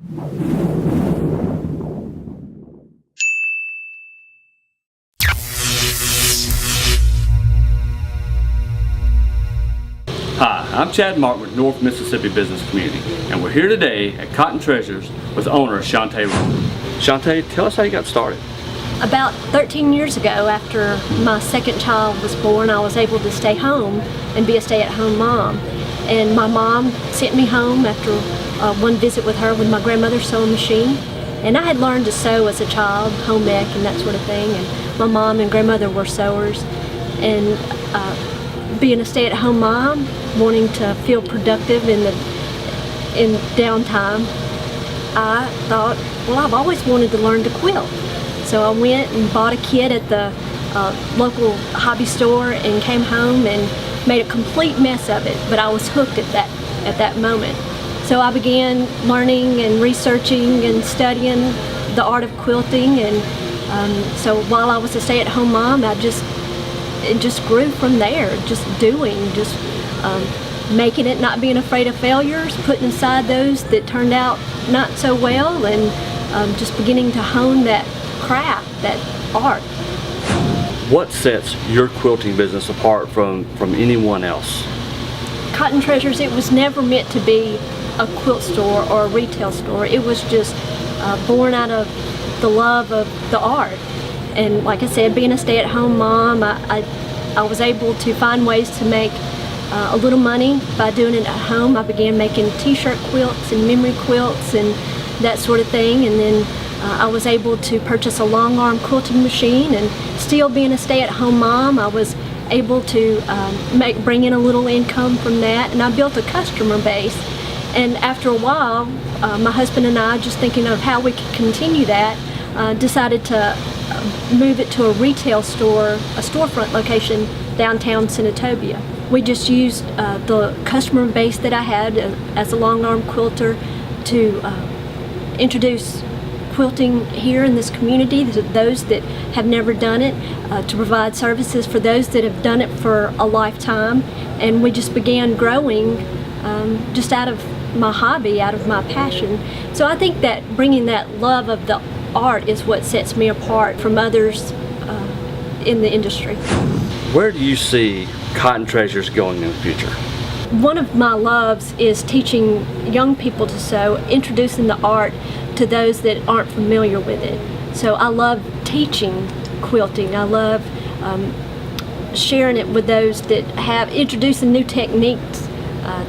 Hi, I'm Chad Martin with North Mississippi Business Community, and we're here today at Cotton Treasures with owner Chantay Rhone. Chantay, tell us how you got started. About 13 years ago, after my second child was born, I was able to stay home and be a stay-at-home mom. And my mom sent me home after one visit with her with my grandmother's sewing machine. And I had learned to sew as a child, home ec and that sort of thing. And my mom and grandmother were sewers. And being a stay-at-home mom, wanting to feel productive in downtime, I thought, well, I've always wanted to learn to quilt. So I went and bought a kit at the local hobby store and came home and made a complete mess of it, but I was hooked at that moment. So I began learning and researching and studying the art of quilting, and so while I was a stay-at-home mom, it just grew from there, just making it, not being afraid of failures, putting aside those that turned out not so well, and just beginning to hone that craft, that art. What sets your quilting business apart from anyone else? Cotton Treasures, it was never meant to be a quilt store or a retail store. It was just born out of the love of the art. And like I said, being a stay-at-home mom, I was able to find ways to make a little money by doing it at home. I began making t-shirt quilts and memory quilts and that sort of thing, and then I was able to purchase a long arm quilting machine, and still being a stay-at-home mom, I was able to bring in a little income from that, and I built a customer base. And after a while, my husband and I, just thinking of how we could continue that, decided to move it to a retail store, a storefront location downtown Senatobia. We just used the customer base that I had as a long arm quilter to introduce quilting here in this community, those that have never done it, to provide services for those that have done it for a lifetime. And we just began growing just out of my hobby, out of my passion. So I think that bringing that love of the art is what sets me apart from others in the industry. Where do you see Cotton Treasures going in the future? One of my loves is teaching young people to sew, introducing the art to those that aren't familiar with it. So I love teaching quilting. I love sharing it with those that have, introducing new techniques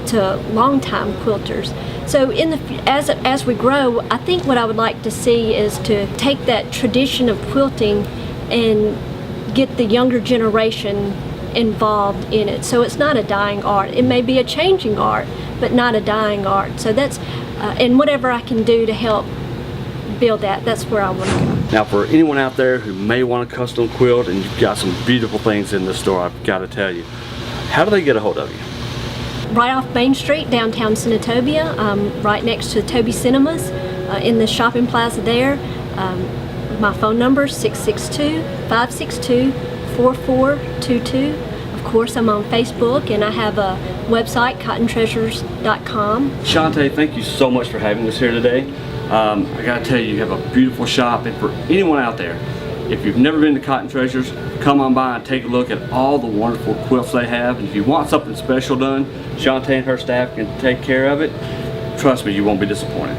to longtime quilters. So as we grow, I think what I would like to see is to take that tradition of quilting and get the younger generation involved in it. So it's not a dying art. It may be a changing art, but not a dying art. So that's, and whatever I can do to help build that, that's where I want to go. Now, for anyone out there who may want a custom quilt, and you've got some beautiful things in the store, I've got to tell you, how do they get a hold of you? Right off Main Street, downtown Senatobia, right next to Toby Cinemas, in the shopping plaza there. My phone number is 662-562-4422. Of course, I'm on Facebook, and I have a website, cottontreasures.com. Chantay, thank you so much for having us here today. I gotta tell you, you have a beautiful shop, and for anyone out there, if you've never been to Cotton Treasures, come on by and take a look at all the wonderful quilts they have. And if you want something special done, Chantay and her staff can take care of it. Trust me, you won't be disappointed.